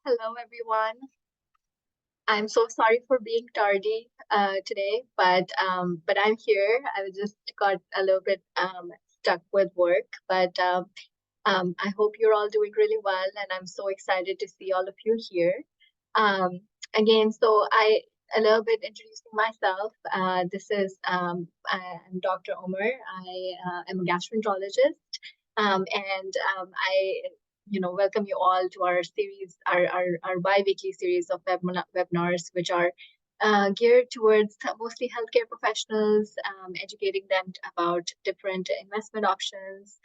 Hello, everyone. I'm so sorry for being tardy today, but I'm here. I just got a little bit stuck with work, but I hope you're all doing really well, and I'm so excited to see all of you here. Um, Again, a little bit introducing myself. I'm Dr. Omer. I am a gastroenterologist, and I welcome you all to our series, our bi-weekly series of webinars, which are geared towards mostly healthcare professionals, educating them about different investment options.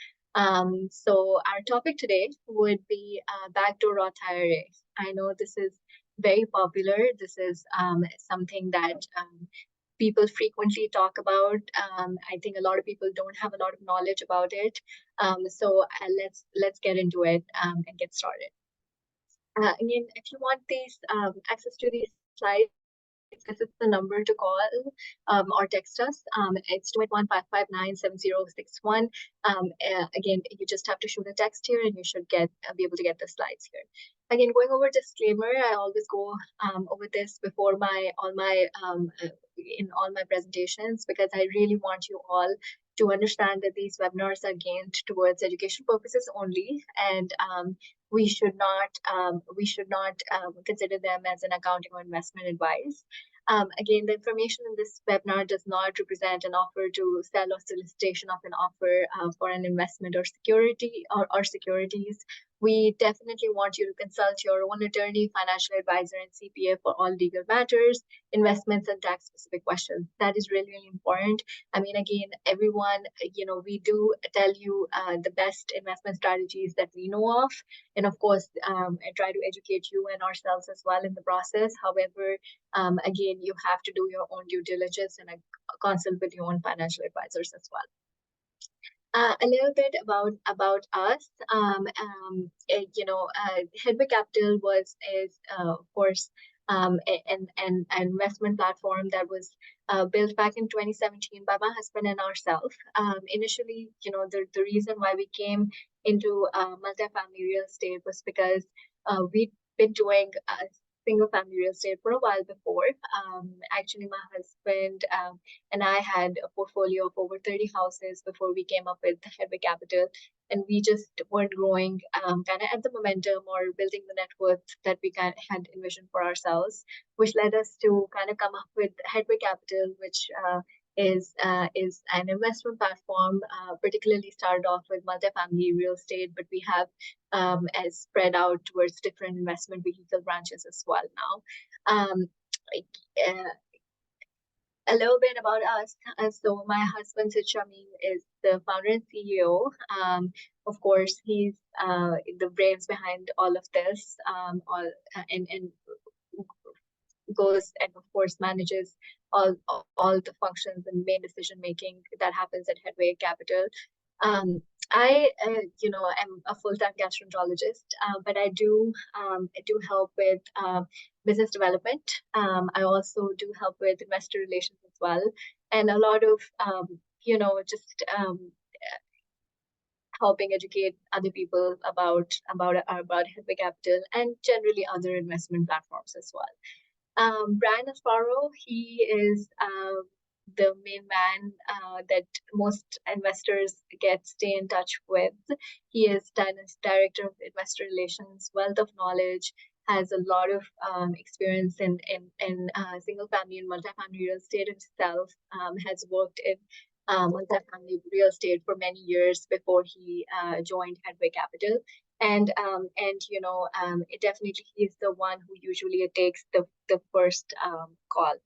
So our topic today would be Backdoor Roth IRA. I know this is very popular. This is something that people frequently talk about. I think a lot of people don't have a lot of knowledge about it. Let's get into it and get started. Again, if you want these access to these slides, this is the number to call or text us. It's 281-559-7061. Again, you just have to shoot a text here and you should be able to get the slides here. Again, going over disclaimer, I always go over this before in all my presentations, because I really want you all to understand that these webinars are gained towards education purposes only, and we should not consider them as an accounting or investment advice. Again, the information in this webinar does not represent an offer to sell or solicitation of an offer for an investment or securities. We definitely want you to consult your own attorney, financial advisor, and CPA for all legal matters, investments, and tax-specific questions. That is really, really important. I mean, again, everyone, we do tell you the best investment strategies that we know of, and of course, I try to educate you and ourselves as well in the process. However, again, you have to do your own due diligence and consult with your own financial advisors as well. A little bit about us. Headway Capital is of course an investment platform that was built back in 2017 by my husband and ourselves. Initially, the reason why we came into multifamily real estate was because we'd been doing single family real estate for a while before. Actually, my husband and I had a portfolio of over 30 houses before we came up with Headway Capital, and we just weren't growing kind of at the momentum or building the net worth that we kind of had envisioned for ourselves, which led us to kind of come up with Headway Capital, which is an investment platform, particularly started off with multifamily real estate, but we have as spread out towards different investment vehicle branches as well now. A little bit about us. So my husband, Sid Shamim, is the founder and CEO. Of course, he's the brains behind all of this, and goes and of course manages all the functions and main decision making that happens at Headway Capital. I am a full-time gastroenterologist, but I do help with business development. I also do help with investor relations as well, and a lot of just helping educate other people about Headway Capital and generally other investment platforms as well. Brian Asfaro, he is the main man that most investors stay in touch with. He is director of investor relations, wealth of knowledge, has a lot of experience in single family and multifamily real estate himself, has worked in multifamily real estate for many years before he joined Headway Capital. And it definitely he's the one who usually takes the first call.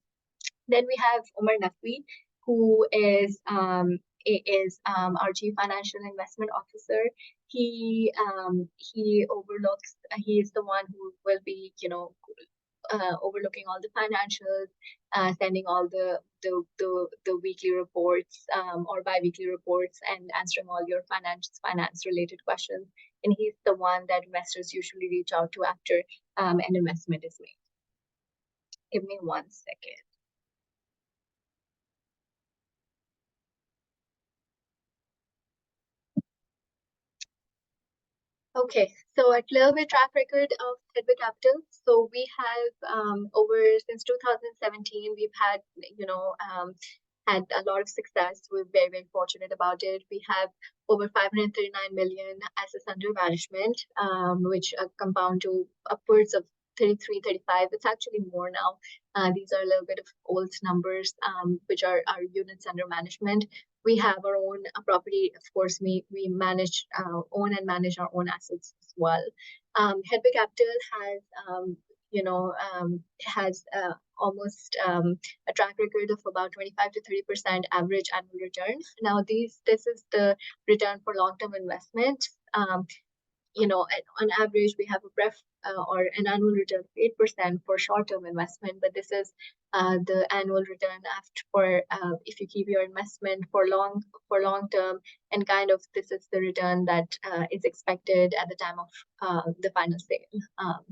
Then we have Umar Naqvi, who is our Chief Financial Investment Officer. He overlooks. He is the one who will be overlooking all the financials, sending all the weekly reports or bi-weekly reports, and answering all your finance related questions. And he's the one that investors usually reach out to after an investment is made. Give me 1 second. Okay, so a little bit track record of Hedwig Capital. So we have over since 2017, we've had had a lot of success. We're very, very fortunate about it. We have over 539 million assets under management, which compound to upwards of 33, 35. It's actually more now. These are a little bit of old numbers, which are our units under management. We have our own property. Of course, we manage, own and manage our own assets as well. Hedwig Capital has has almost a track record of about 25 to 30% average annual return. Now, this is the return for long-term investment. On average, we have a or an annual return of 8% for short-term investment, but this is the annual return after for if you keep your investment for long term, and kind of this is the return that is expected at the time of the final sale.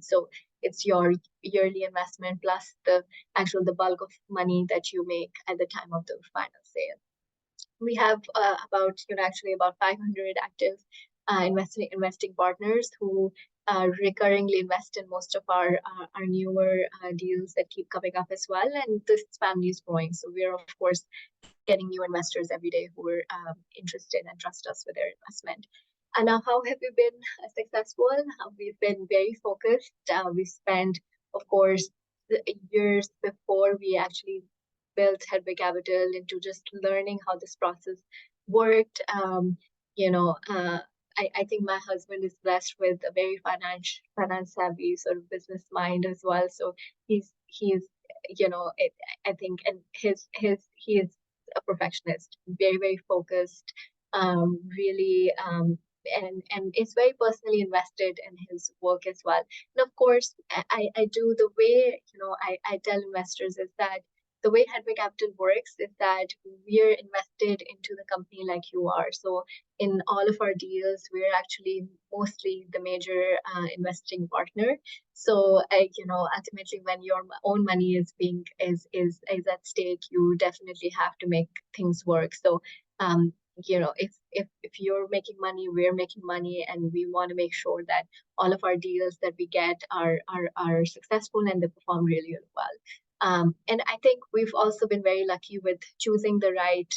So it's your yearly investment plus the bulk of money that you make at the time of the final sale. We have about 500 active investing partners who recurringly invest in most of our newer deals that keep coming up as well. And this family is growing. So we're, of course, getting new investors every day who are interested and trust us with their investment. And now, how have we been successful? We've been very focused. We spent, of course, the years before we actually built Hedwig Capital into just learning how this process worked. You know, I think my husband is blessed with a very finance savvy sort of business mind as well. So he's I think, and he is a perfectionist, very, very focused, really, and is very personally invested in his work as well. And of course, I do the way, I tell investors is that the way Hedwig Capital works is that we're invested into the company like you are. So in all of our deals, we're actually mostly the major investing partner. So ultimately, when your own money is at stake, you definitely have to make things work. So if you're making money, we're making money, and we want to make sure that all of our deals that we get are successful and they perform really, really well. And I think we've also been very lucky with choosing the right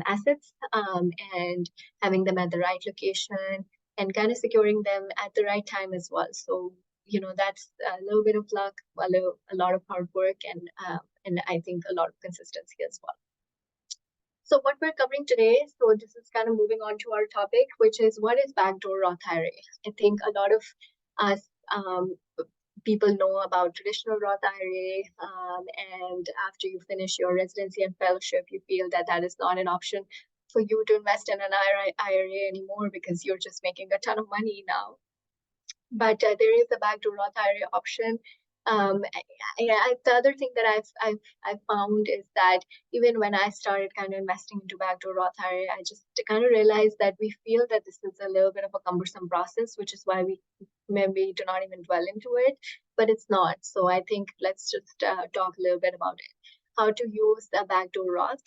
assets and having them at the right location and kind of securing them at the right time as well. So, that's a little bit of luck, a lot of hard work, and I think a lot of consistency as well. So what we're covering today, so this is kind of moving on to our topic, which is what is Backdoor Roth IRA? I think a lot of us people know about traditional Roth IRA, and after you finish your residency and fellowship, you feel that that is not an option for you to invest in an IRA anymore because you're just making a ton of money now. But there is a Backdoor Roth IRA option. The other thing that I've found is that even when I started kind of investing into Backdoor Roth IRA, I just kind of realized that we feel that this is a little bit of a cumbersome process, which is why we maybe do not even dwell into it, but it's not. So I think let's just talk a little bit about it. How to use a Backdoor Roth,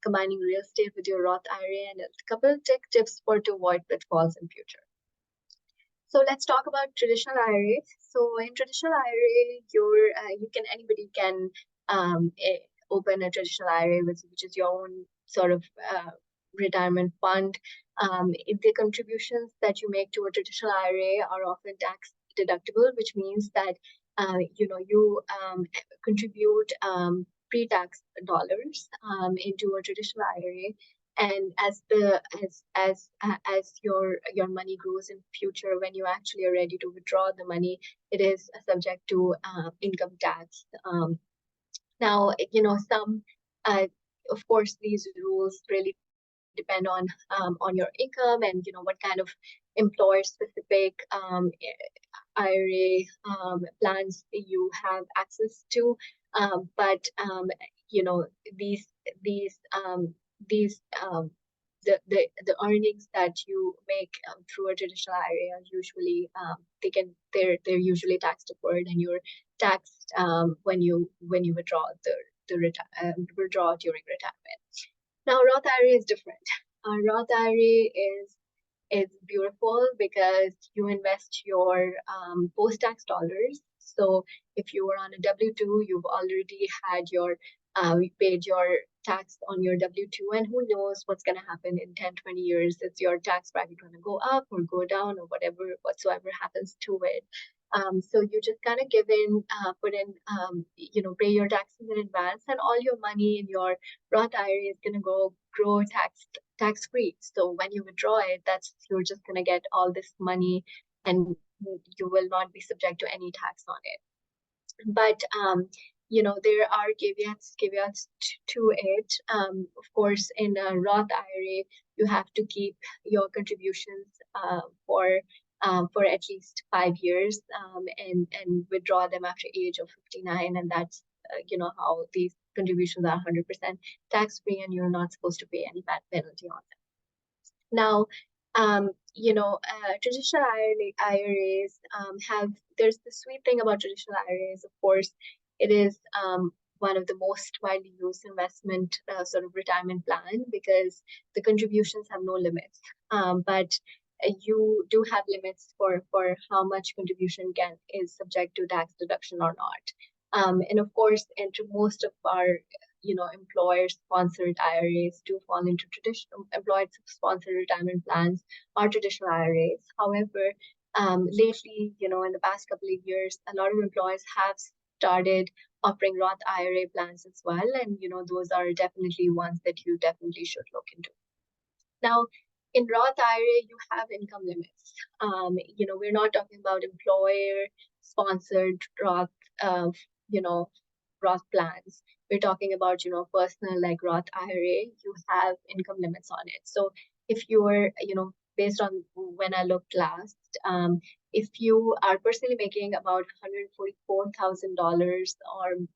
combining real estate with your Roth IRA, and a couple of tech tips for to avoid pitfalls in future. So let's talk about traditional IRA. So in traditional IRA, anybody can open a traditional IRA, which is your own sort of retirement fund. The contributions that you make to a traditional IRA are often tax deductible, which means that you contribute pre-tax dollars into a traditional IRA. And as your money grows in future, when you actually are ready to withdraw the money, it is subject to income tax. Now, some of course these rules really depend on your income and what kind of employer specific IRA plans you have access to, but these the earnings that you make through a traditional IRA are usually they're usually tax deferred, and you're taxed when you withdraw withdraw during retirement. Now, Roth IRA is different. Roth IRA is is beautiful because you invest your post-tax dollars. So if you were on a W-2, you've already had your you paid your tax on your W-2, and who knows what's going to happen in 10, 20 years. Is your tax bracket going to go up or go down or whatsoever happens to it? So you just kind of put in, pay your taxes in advance, and all your money in your Roth IRA is going to grow tax free. So when you withdraw it, you're just going to get all this money, and you will not be subject to any tax on it. But there are caveats to it. Of course, in a Roth IRA, you have to keep your contributions for at least 5 years, and withdraw them after age of 59, and that's how these contributions are 100% tax free, and you're not supposed to pay any VAT penalty on them. Now, traditional IRAs there's the sweet thing about traditional IRAs, of course, it is one of the most widely used investment sort of retirement plan because the contributions have no limits. But you do have limits for how much contribution is subject to tax deduction or not. And of course, into most of our employer-sponsored IRAs do fall into traditional employer-sponsored retirement plans or traditional IRAs. However, lately, in the past couple of years, a lot of employers have started offering Roth IRA plans as well, and those are definitely ones that you definitely should look into. Now, in Roth IRA, you have income limits. We're not talking about employer-sponsored Roth, Roth plans. We're talking about, personal like Roth IRA, you have income limits on it. So if you're, based on when I looked last, if you are personally making about $144,000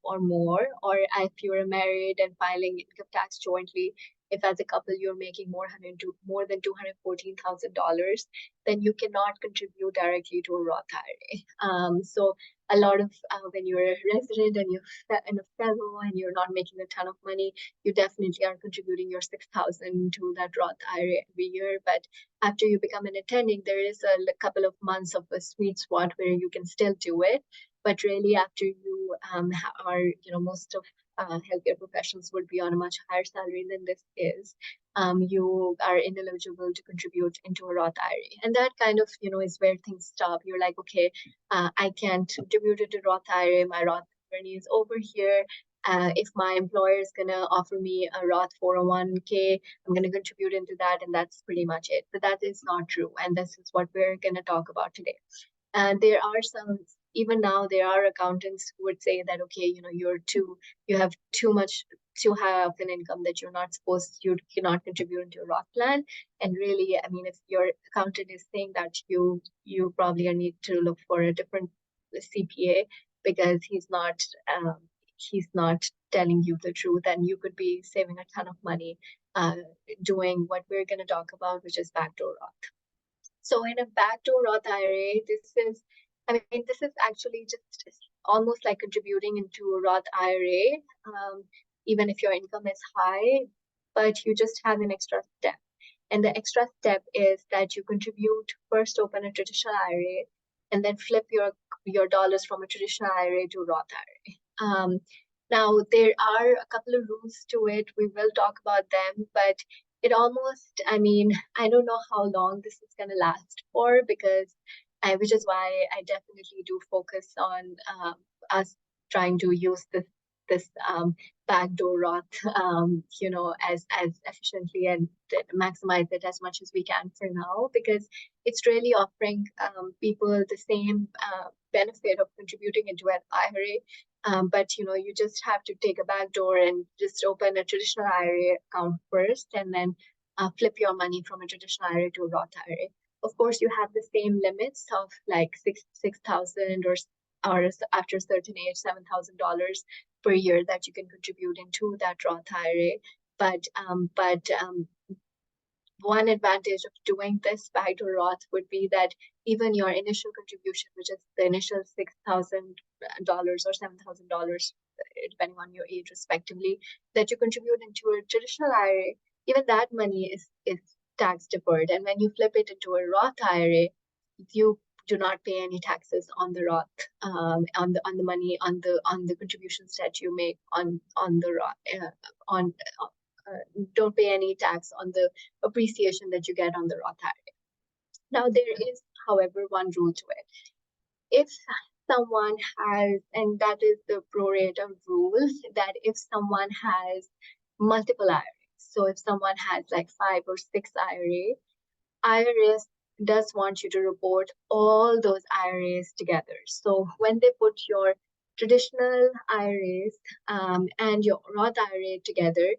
or more, or if you're married and filing income tax jointly, if as a couple you're making more than $214,000, then you cannot contribute directly to a Roth IRA. So a lot of when you're a resident and you're a fellow and you're not making a ton of money, you definitely are contributing your $6,000 to that Roth IRA every year. But after you become an attending, there is a couple of months of a sweet spot where you can still do it. But really, after you are, most of healthcare professionals would be on a much higher salary than this is, you are ineligible to contribute into a Roth IRA. And that kind of, is where things stop. You're like, okay, I can't contribute to Roth IRA. My Roth journey is over here. If my employer is going to offer me a Roth 401k, I'm going to contribute into that, and that's pretty much it. But that is not true, and this is what we're going to talk about today. And there are even now, there are accountants who would say that, okay, you have too high of an income that you cannot contribute into a Roth plan. And really, I mean, if your accountant is saying that, you probably need to look for a different CPA because he's not telling you the truth, and you could be saving a ton of money doing what we're going to talk about, which is backdoor Roth. So in a backdoor Roth IRA, this is actually just almost like contributing into a Roth IRA, even if your income is high, but you just have an extra step. And the extra step is that you first open a traditional IRA, and then flip your dollars from a traditional IRA to Roth IRA. Now, there are a couple of rules to it. We will talk about them, but it almost, I don't know how long this is going to last for, which is why I definitely do focus on us trying to use this backdoor Roth, as efficiently and maximize it as much as we can for now, because it's really offering people the same benefit of contributing into an IRA. But you just have to take a backdoor and just open a traditional IRA account first, and then flip your money from a traditional IRA to a Roth IRA. Of course, you have the same limits of like $6,000 or after a certain age, $7,000 per year that you can contribute into that Roth IRA. But one advantage of doing this backdoor Roth would be that even your initial contribution, which is the initial $6,000 or $7,000, depending on your age respectively, that you contribute into a traditional IRA, even that money is tax deferred. And when you flip it into a Roth IRA, you do not pay any taxes on the Roth, on the money, on the contributions that you make on the Roth, on don't pay any tax on the appreciation that you get on the Roth IRA. Now, there is, however, one rule to it. If someone has, and that is the pro rata rule, that if someone has multiple IRAs, so if someone has like 5 or 6 IRAs, IRS does want you to report all those IRAs together. So when they put your traditional IRAs and your Roth IRA together,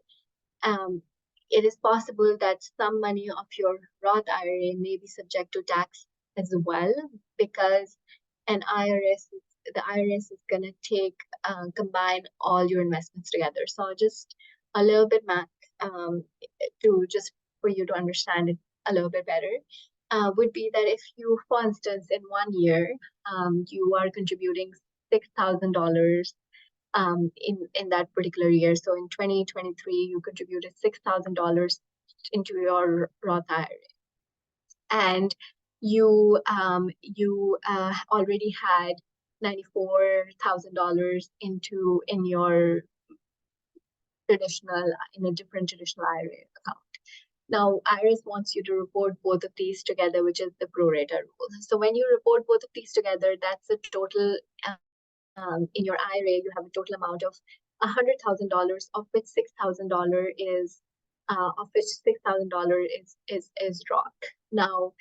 it is possible that some money of your Roth IRA may be subject to tax as well, because the IRS is going to combine all your investments together. So just a little bit math just for you to understand it a little bit better, would be that if you, for instance, in 1 year, you are contributing $6,000 in that particular year. So in 2023, you contributed $6,000 into your Roth IRA, and you already had $94,000 in your different traditional IRA account. Now, IRS wants you to report both of these together, which is the pro rata rule. So when you report both of these together, that's a total, in your IRA, you have a total amount of $100,000, of which $6,000 is Roth. Now,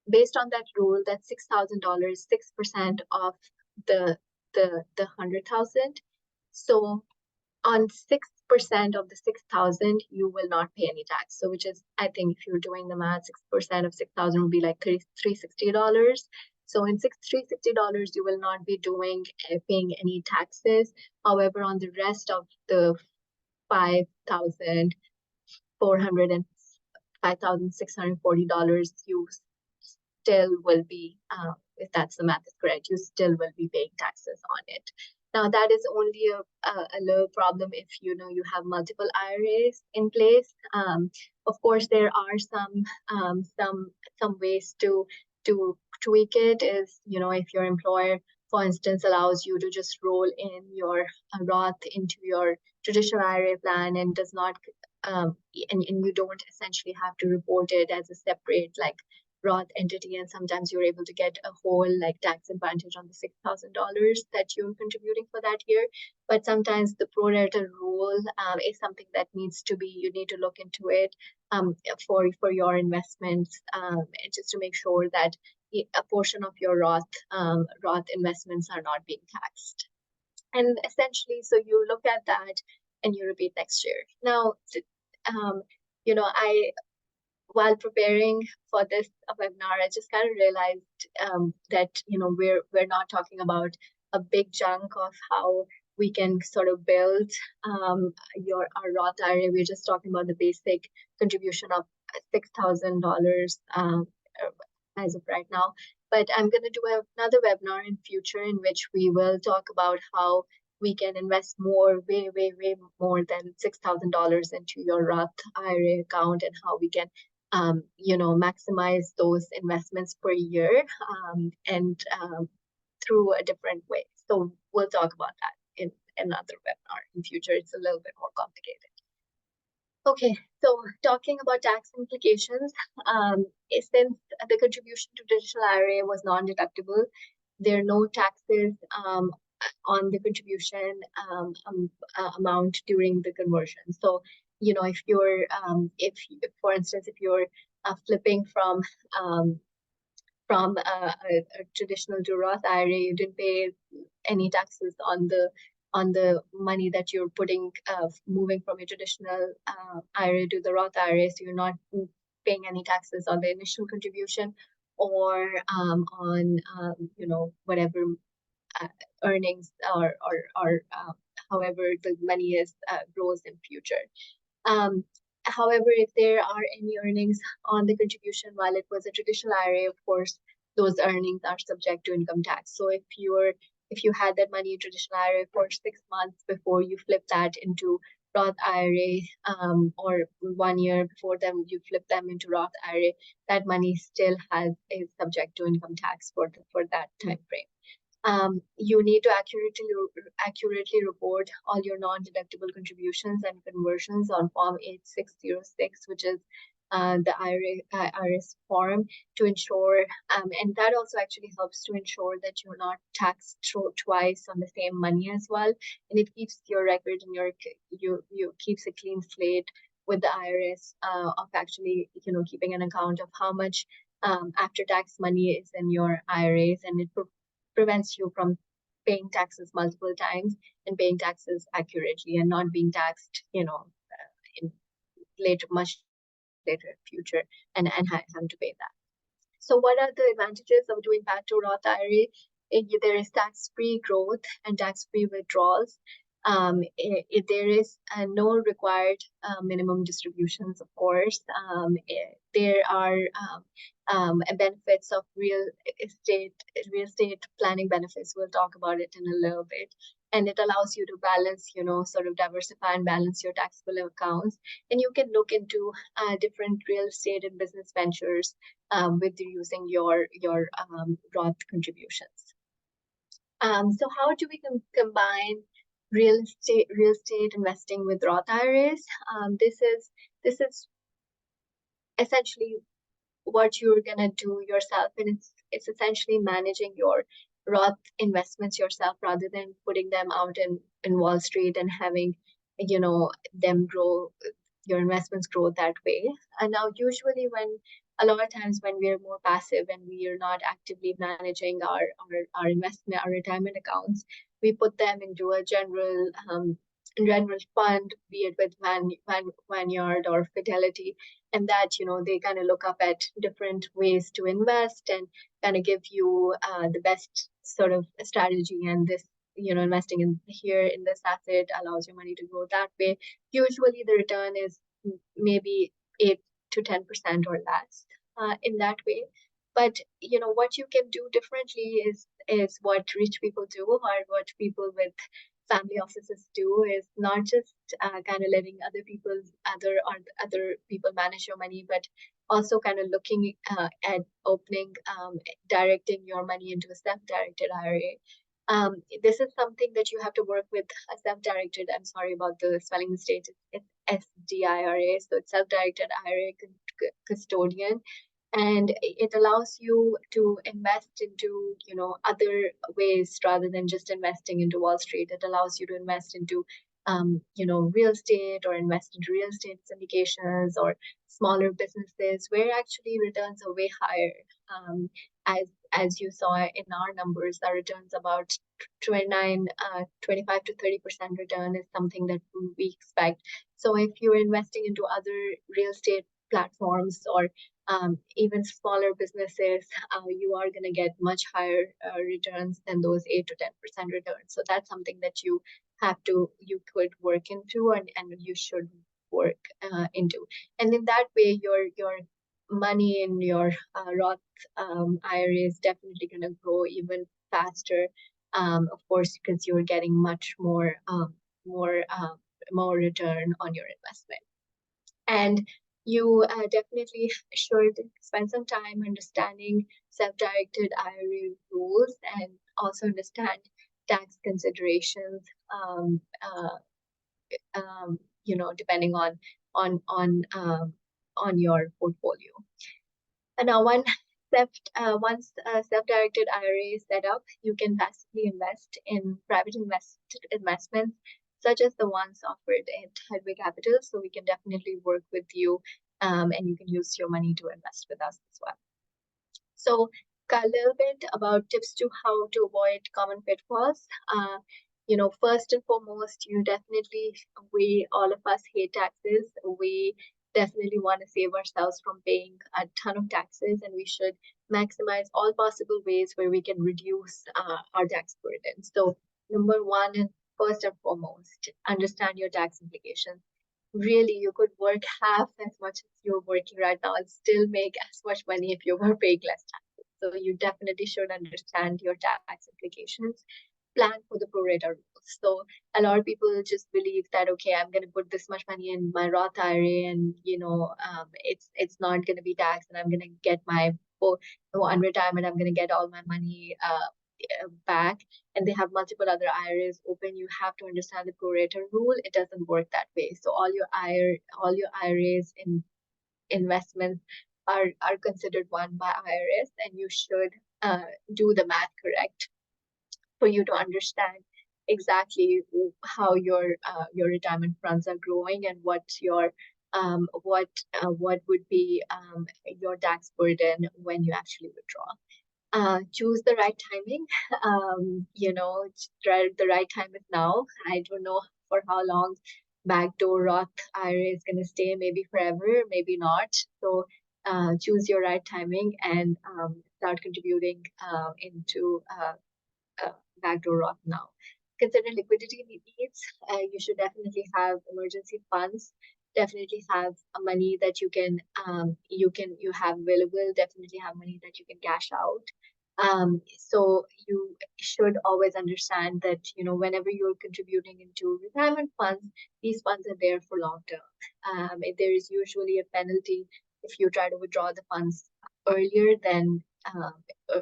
based on that rule, that $6,000 is 6% of the 100,000. So on 6% of the 6,000, you will not pay any tax. So which is, I think if you're doing the math, 6% of 6,000 would be like $360. So in $360, you will not be paying any taxes. However, on the rest of the $5,400 and $5,640, you still will be, if that's the math is correct, you still will be paying taxes on it. Now, that is only a little problem if you have multiple IRAs in place. Of course, there are some ways to tweak it. Is if your employer, for instance, allows you to just roll in your Roth into your traditional IRA plan and does not, and you don't essentially have to report it as a separate Roth entity, and sometimes you're able to get a whole tax advantage on the $6,000 that you're contributing for that year. But sometimes the pro rata rule is something that you need to look into it for your investments, just to make sure that a portion of your Roth investments are not being taxed. And essentially, so you look at that and you repeat next year. Now, while preparing for this webinar, I just kind of realized that we're not talking about a big chunk of how we can sort of build our Roth IRA. We're just talking about the basic contribution of $6,000 as of right now. But I'm going to do another webinar in future in which we will talk about how we can invest way more than $6,000 into your Roth IRA account, and how we can maximize those investments per year and through a different way. So we'll talk about that in another webinar in future. It's a little bit more complicated. Okay, so talking about tax implications, since the contribution to traditional IRA was non-deductible, there are no taxes on the contribution amount during the conversion. So if you're for instance, if you're flipping from a traditional to Roth IRA, you didn't pay any taxes on the money that you're moving from your traditional IRA to the Roth IRA. So you're not paying any taxes on the initial contribution or on whatever earnings or however the money grows in future. However, if there are any earnings on the contribution while it was a traditional IRA, of course, those earnings are subject to income tax. So if you had that money in traditional IRA for 6 months before you flip that into Roth IRA, or 1 year before them you flip them into Roth IRA, that money still is subject to income tax for that time frame. You need to accurately report all your non-deductible contributions and conversions on Form 8606, which is the IRS form, to ensure, and that also actually helps to ensure that you're not taxed twice on the same money as well, and it keeps your record and you keeps a clean slate with the IRS of actually keeping an account of how much after tax money is in your IRAs, and it prevents you from paying taxes multiple times and paying taxes accurately and not being taxed, in much later future, and having to pay that. So what are the advantages of doing Backdoor Roth IRA? There is tax-free growth and tax-free withdrawals. There is no required minimum distributions, of course. There are benefits of real estate planning benefits. We'll talk about it in a little bit. And it allows you to balance, sort of diversify and balance your taxable accounts. And you can look into different real estate and business ventures with using your Roth contributions. So how do we combine real estate investing with Roth IRAs? This is essentially what you're gonna do yourself, and it's essentially managing your Roth investments yourself rather than putting them out in Wall Street and having them grow, your investments grow that way. And now usually a lot of times when we are more passive and we are not actively managing our investment, our retirement accounts, we put them into a general fund, be it with Vanguard or Fidelity, and that they kind of look up at different ways to invest and kind of give you the best sort of strategy. And this, investing in this asset allows your money to grow that way. Usually the return is maybe 8 to 10% or less in that way. But what you can do differently is what rich people do, or what people with family offices do, is not just kind of letting other people manage your money, but also kind of looking at directing your money into a self-directed IRA. This is something that you have to work with a self-directed. I'm sorry about the spelling mistake. It's SDIRA, so it's self-directed IRA custodian. And it allows you to invest into other ways rather than just investing into Wall Street. It allows you to invest into real estate, or invest into real estate syndications or smaller businesses where actually returns are way higher. As you saw in our numbers, our returns about 25 to 30% return is something that we expect. So if you're investing into other real estate platforms or even smaller businesses, you are going to get much higher returns than those 8 to 10% returns. So that's something that you could work into, and you should work into. And in that way, your money in your Roth IRA is definitely going to grow even faster. Of course, because you're getting much more return on your investment. And you definitely should spend some time understanding self-directed IRA rules, and also understand tax considerations, depending on your portfolio. And now once self-directed IRA is set up, you can passively invest in private investments such as the ones offered at Headway Capital. So we can definitely work with you, and you can use your money to invest with us as well. So a little bit about tips to how to avoid common pitfalls. First and foremost, all of us hate taxes. We definitely want to save ourselves from paying a ton of taxes, and we should maximize all possible ways where we can reduce our tax burden. So number one, and first and foremost, understand your tax implications. Really, you could work half as much as you're working right now and still make as much money if you were paying less taxes. So you definitely should understand your tax implications. Plan for the pro rata rules. So a lot of people just believe that, okay, I'm going to put this much money in my Roth IRA, and it's not going to be taxed, and I'm going to get my on retirement, I'm going to get all my money back. And they have multiple other IRAs open. You have to understand the prorator rule. It doesn't work that way. So all your IRAs in investments are considered one by IRS, and you should do the math correct for you to understand exactly how your retirement funds are growing, and what would be your tax burden when you actually withdraw. Choose the right timing. The right time is now. I don't know for how long Backdoor Roth IRA is going to stay, maybe forever, maybe not. So choose your right timing and start contributing into uh, Backdoor Roth now. Consider liquidity needs. You should definitely have emergency funds. Definitely have money that you have available. Definitely have money that you can cash out. So you should always understand that whenever you're contributing into retirement funds, these funds are there for long term. There is usually a penalty if you try to withdraw the funds earlier than um, a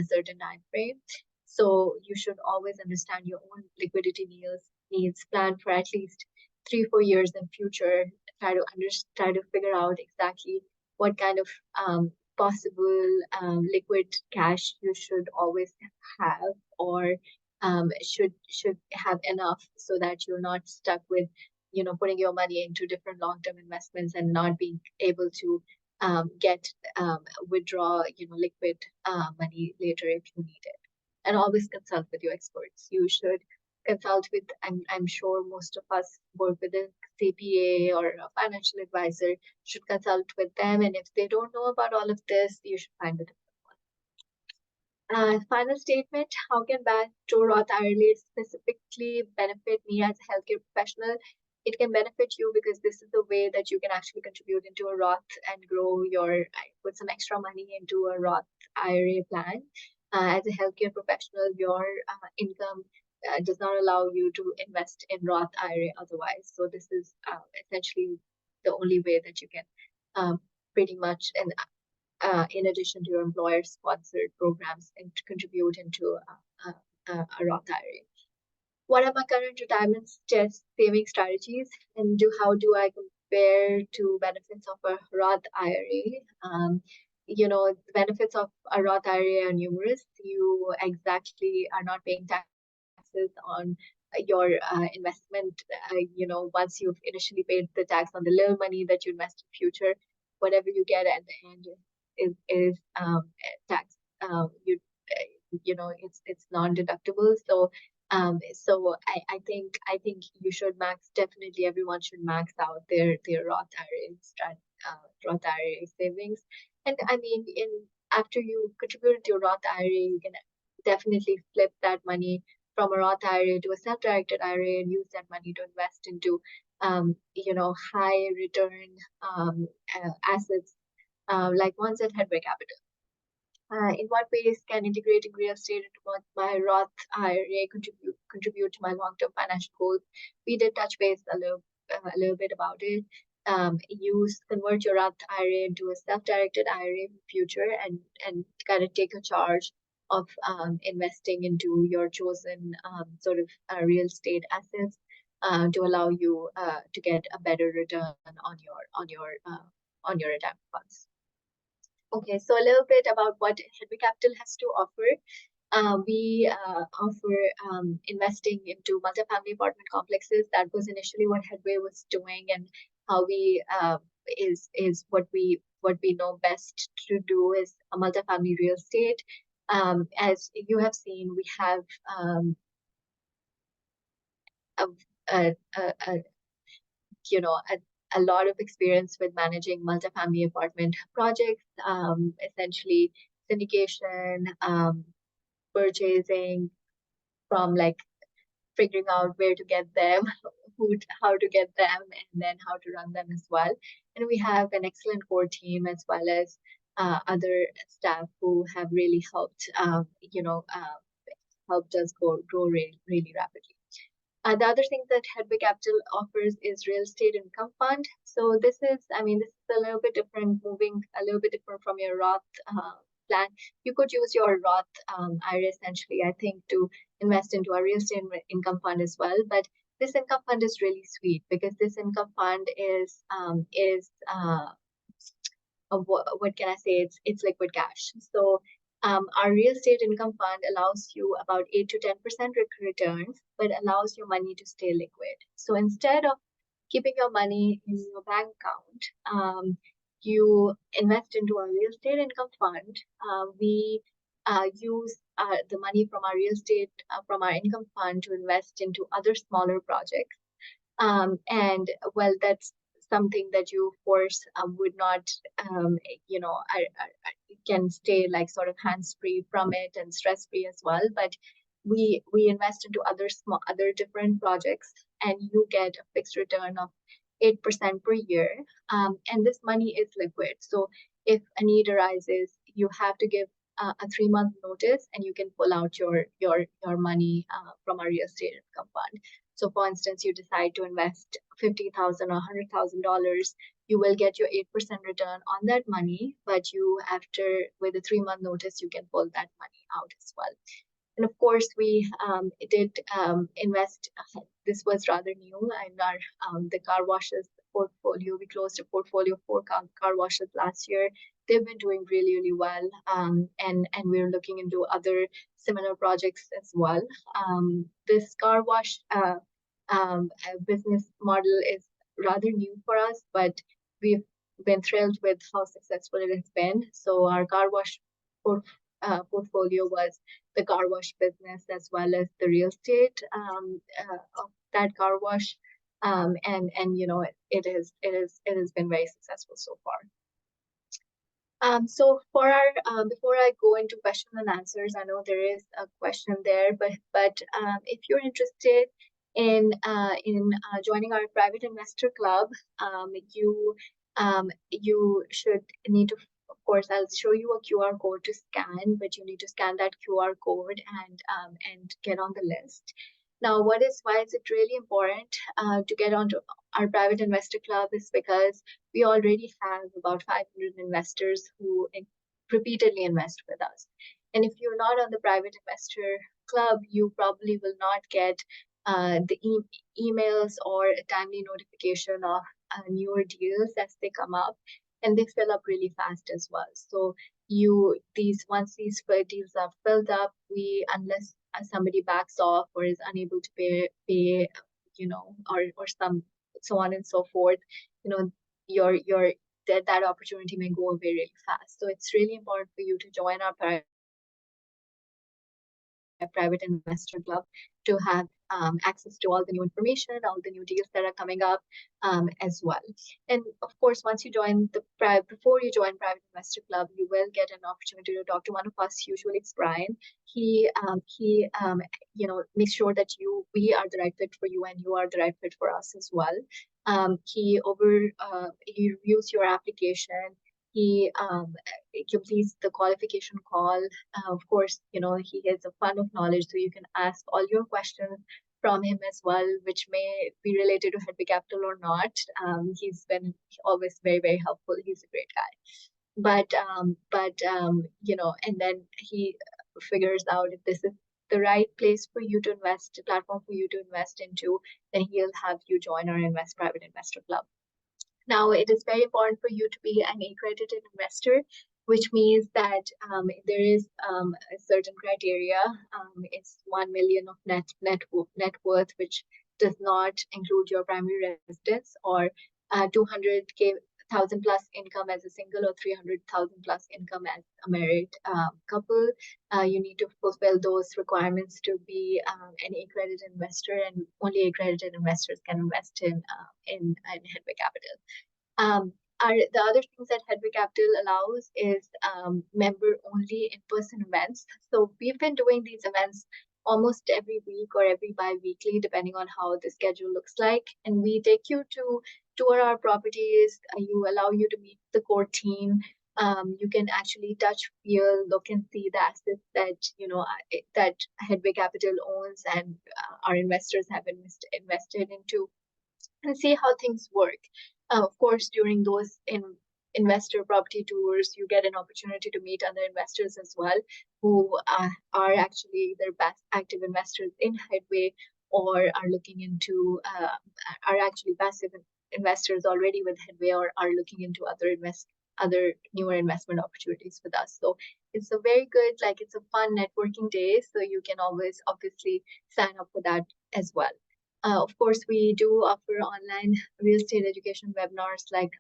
certain time frame. So you should always understand your own liquidity needs, plan for at least 3-4 years in future. Try to figure out exactly what kind of possible liquid cash you should always have, or should have enough, so that you're not stuck with putting your money into different long-term investments and not being able to get withdraw liquid money later if you need it. And always consult with your experts. You should consult with, I'm sure most of us work with a CPA or a financial advisor, should consult with them. And if they don't know about all of this, you should find a different one. Final statement: how can Backdoor Roth IRA specifically benefit me as a healthcare professional? It can benefit you because this is the way that you can actually contribute into a Roth and put some extra money into a Roth IRA plan. As a healthcare professional, your income does not allow you to invest in Roth IRA otherwise. So this is essentially the only way that you can pretty much, and in addition to your employer-sponsored programs, and to contribute into a Roth IRA. What are my current retirement saving strategies, and how do I compare to benefits of a Roth IRA? The benefits of a Roth IRA are numerous. You exactly are not paying taxes on your investment. Once you've initially paid the tax on the little money that you invest in future, whatever you get at the end is tax. It's non-deductible. I think you should definitely everyone should max out their Roth IRA savings. And I mean, in after you contribute to your Roth IRA, you can definitely flip that money from a Roth IRA to a self-directed IRA and use that money to invest into high return assets like ones at Headway Capital. In what ways can integrating real estate into my Roth IRA contribute to my long-term financial goals? We did touch base a little bit about it. Convert your Roth IRA into a self-directed IRA in the future, and kind of take a charge of investing into your chosen sort of real estate assets to allow you to get a better return on your retirement funds. Okay, so a little bit about what Headway Capital has to offer. We offer investing into multifamily apartment complexes. That was initially what Headway was doing, and how we is what we know best to do is a multifamily real estate. As you have seen, we have a, a, a, a you know a lot of experience with managing multifamily apartment projects, essentially syndication, purchasing, from like figuring out where to get them, how to get them, and then how to run them as well. And we have an excellent core team, as well as other staff who have really helped us grow really, really rapidly. The other thing that Hedwig Capital offers is real estate income fund. So this is, this is a little bit different, moving a little bit different from your Roth plan. You could use your Roth IRA essentially, I think, to invest into a real estate income fund as well. But this income fund is really sweet because this income fund what can I say? It's liquid cash. So our real estate income fund allows you about 8 to 10% returns, but allows your money to stay liquid. So instead of keeping your money in your bank account, you invest into a real estate income fund. We use the money from our real estate from our income fund to invest into other smaller projects. And well, that's something that you, of course, would not, I can stay like sort of hands-free from it and stress-free as well. But we invest into other different projects, and you get a fixed return of 8% per year. And this money is liquid. So if a need arises, you have to give a 3-month notice, and you can pull out your money from a real estate income fund. So for instance, you decide to invest $50,000 or $100,000, you will get your 8% return on that money, but with a 3-month notice, you can pull that money out as well. And of course, we did invest. This was rather new in our the car washes portfolio. We closed a portfolio of 4 car washes last year. They've been doing really, really well, and we're looking into other similar projects as well. This car wash business model is rather new for us, but we've been thrilled with how successful it has been. So our car wash portfolio was the car wash business as well as the real estate of that car wash, and it has been very successful so far. So for our before I go into question and answers, I know there is a question there, but if you're interested in joining our private investor club, you should need to. Of course, I'll show you a QR code to scan, but you need to scan that QR code and get on the list. Now, why is it really important to get onto our private investor club is because we already have about 500 investors who repeatedly invest with us. And if you're not on the private investor club, you probably will not get the emails or a timely notification of newer deals as they come up, and they fill up really fast as well. So once these deals are filled up, unless somebody backs off or is unable to pay, or so on and so forth, that opportunity may go away really fast. So it's really important for you to join our private investor club to have access to all the new information, all the new deals that are coming up as well. And of course, before you join private investor club, you will get an opportunity to talk to one of us. Usually it's Brian. He makes sure that we are the right fit for you and you are the right fit for us as well. He reviews your application. He completes the qualification call. Of course, he has a fund of knowledge, so you can ask all your questions from him as well, which may be related to Hedwig Capital or not. He's been always very, very helpful. He's a great guy. And then he figures out if this is the right place for you to invest, a platform for you to invest into, then he'll have you join our private investor club. Now, it is very important for you to be an accredited investor, which means that there is a certain criteria. It's 1 million of net worth, which does not include your primary residence, or 200,000 plus income as a single, or 300,000 plus income as a married couple. You need to fulfill those requirements to be an accredited investor, and only accredited investors can invest in Hedwig Capital. The other things that Hedwig Capital allows is member-only in-person events. So we've been doing these events almost every week or every bi-weekly, depending on how the schedule looks like. And we take you to tour our properties. Allow you to meet the core team. You can actually touch, feel, look and see the assets that that Headway Capital owns and our investors have invested into, and see how things work. Of course, during those investor property tours, you get an opportunity to meet other investors as well, who are actually their best active investors in Headway, or are looking into are actually passive investors already with Headway, or are looking into other newer investment opportunities with us. So it's a very good, like, it's a fun networking day. So you can always obviously sign up for that as well. Of course, we do offer online real estate education webinars like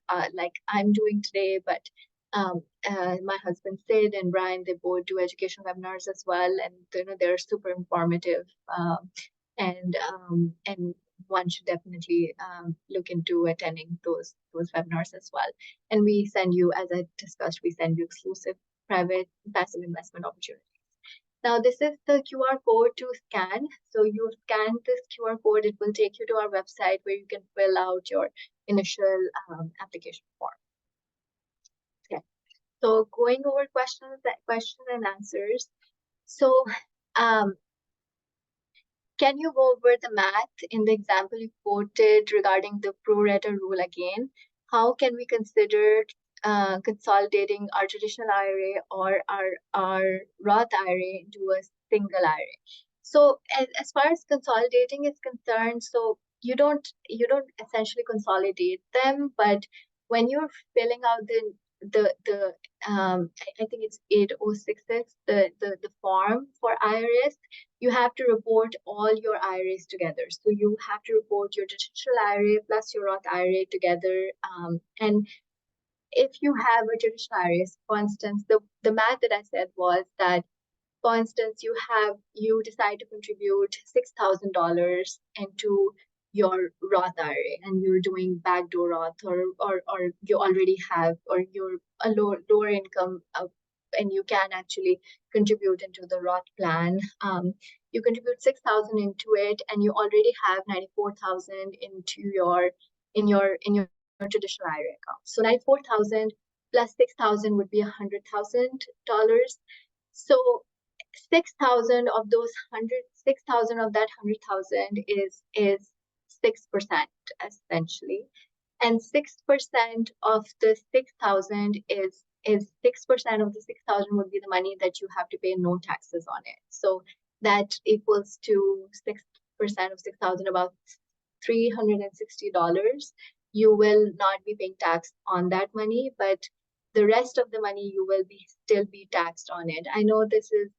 I'm doing today, but my husband Sid and Brian, they both do education webinars as well, and they're super informative, and one should definitely look into attending those webinars as well. And we send you, as I discussed, we send you exclusive private passive investment opportunities. Now, this is the QR code to scan. So you scan this QR code, it will take you to our website where you can fill out your initial application form. Okay. So going over question and answers. So can you go over the math in the example you quoted regarding the pro rata rule again? How can we consider consolidating our traditional IRA or our Roth IRA into a single IRA? So as far as consolidating is concerned, so you don't essentially consolidate them, but when you're filling out the I think it's 8066, the form for IRS, you have to report all your IRAs together. So you have to report your traditional IRA plus your Roth IRA together. And if you have a traditional IRA, for instance, the math that I said was that, for instance, you decide to contribute $6,000 into your Roth IRA, and you're doing backdoor Roth, or you already have, or you're a lower income, and you can actually contribute into the Roth plan. You contribute 6,000 into it, and you already have 94,000 into your traditional IRA account. So 94,000 plus 6,000 would be $100,000. So 6,000 of those 6,000 of that 100,000 is 6% essentially, and 6% of the 6,000 is 6% of the 6,000 would be the money that you have to pay no taxes on it. So that equals to 6% of 6,000, about $360. You will not be paying tax on that money, but the rest of the money you will still be taxed on it. I know this is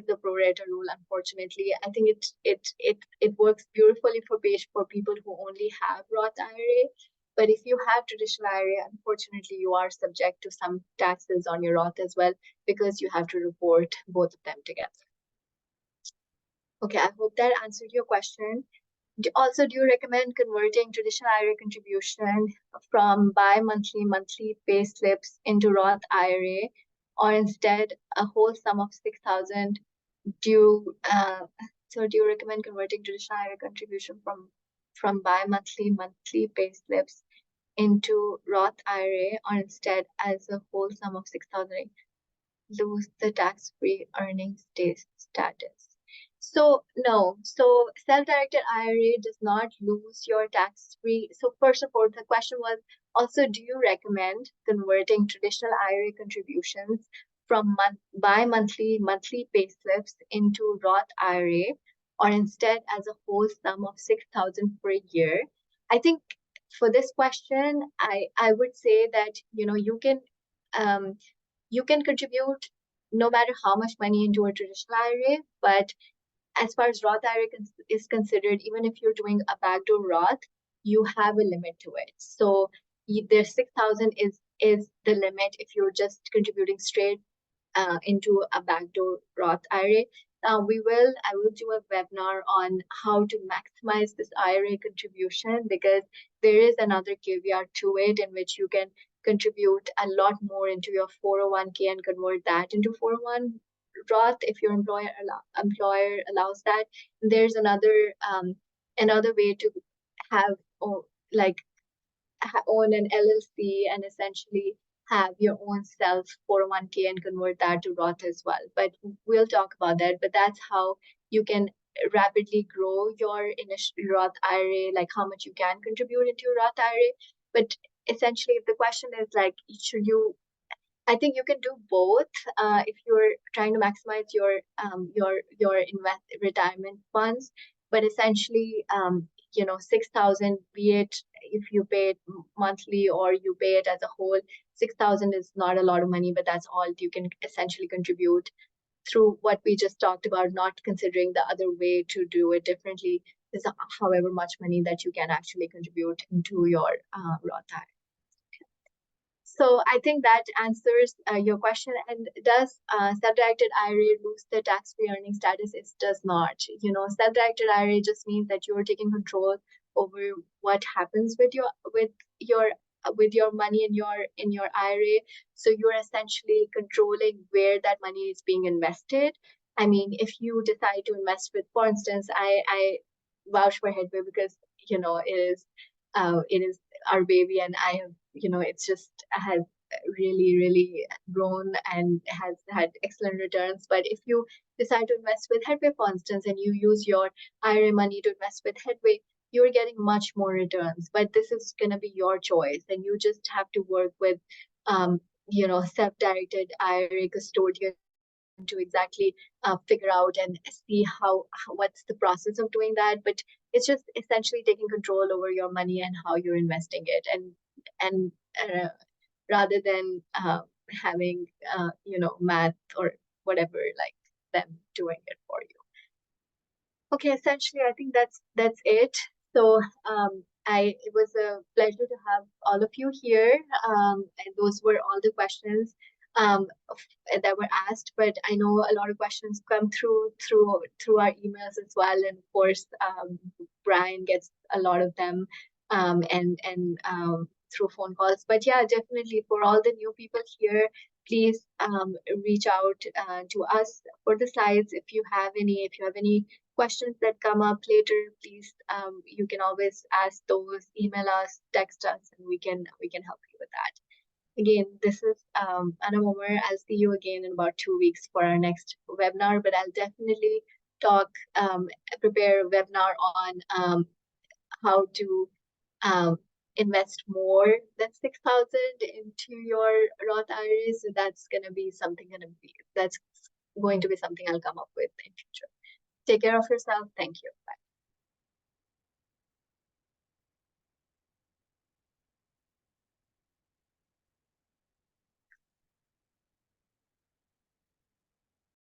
the pro rata rule. Unfortunately, I think it works beautifully for people who only have Roth IRA. But if you have traditional IRA, unfortunately, you are subject to some taxes on your Roth as well, because you have to report both of them together. Okay, I hope that answered your question. Also, do you recommend converting traditional IRA contribution from bi-monthly, monthly pay slips into Roth IRA, or instead a whole sum of 6,000? Do you recommend converting traditional IRA contribution from bi-monthly, monthly pay slips into Roth IRA, or instead as a whole sum of 6,000 lose the tax-free earnings status? So no, so self-directed IRA does not lose your tax-free. So first of all, the question was also, do you recommend converting traditional IRA contributions from bi-monthly, monthly pay slips into Roth IRA, or instead as a whole sum of 6,000 per year? I think for this question, I would say that you can contribute no matter how much money into a traditional IRA, but as far as Roth IRA is considered, even if you're doing a backdoor Roth, you have a limit to it. So the 6,000 is the limit if you're just contributing straight into a backdoor Roth IRA. I will do a webinar on how to maximize this IRA contribution, because there is another caveat to it in which you can contribute a lot more into your 401k and convert that into 401 Roth if your employer allows that. There's another way to have own an LLC and essentially have your own self 401k and convert that to Roth as well. But we'll talk about that. But that's how you can rapidly grow your initial Roth IRA, like how much you can contribute into your Roth IRA. But essentially, if the question is like, should you, I think you can do both if you're trying to maximize your retirement funds. But essentially, 6,000, be it if you pay it monthly or you pay it as a whole, 6,000 is not a lot of money, but that's all you can essentially contribute through what we just talked about, not considering the other way to do it differently is however much money that you can actually contribute into your Roth IRA. So I think that answers your question. And does self-directed IRA lose the tax-free earning status? It does not. Self-directed IRA just means that you're taking control over what happens with your money in your IRA. So you're essentially controlling where that money is being invested. I mean, if you decide to invest with, for instance, I vouch for Headway because it is our baby, and I have it's just has really grown and has had excellent returns. But if you decide to invest with Headway, for instance, and you use your IRA money to invest with Headway, you're getting much more returns. But this is going to be your choice, and you just have to work with self-directed IRA custodian to exactly figure out and see what's the process of doing that. But it's just essentially taking control over your money and how you're investing it, and rather than having math or whatever, like them doing it for you. Okay, essentially, I think that's it. So it was a pleasure to have all of you here. And those were all the questions that were asked. But I know a lot of questions come through our emails as well, and of course, Brian gets a lot of them, and through phone calls. But yeah, definitely for all the new people here, please reach out to us for the slides if you have any. If you have any questions that come up later, please you can always ask those, email us, text us, and we can help you with that. Again, this is Anna Momer. I'll see you again in about 2 weeks for our next webinar, but I'll definitely prepare a webinar on how to invest more than 6,000 into your Roth IRAs. So that's going to be something I'll come up with in future. Take care of yourself. Thank you.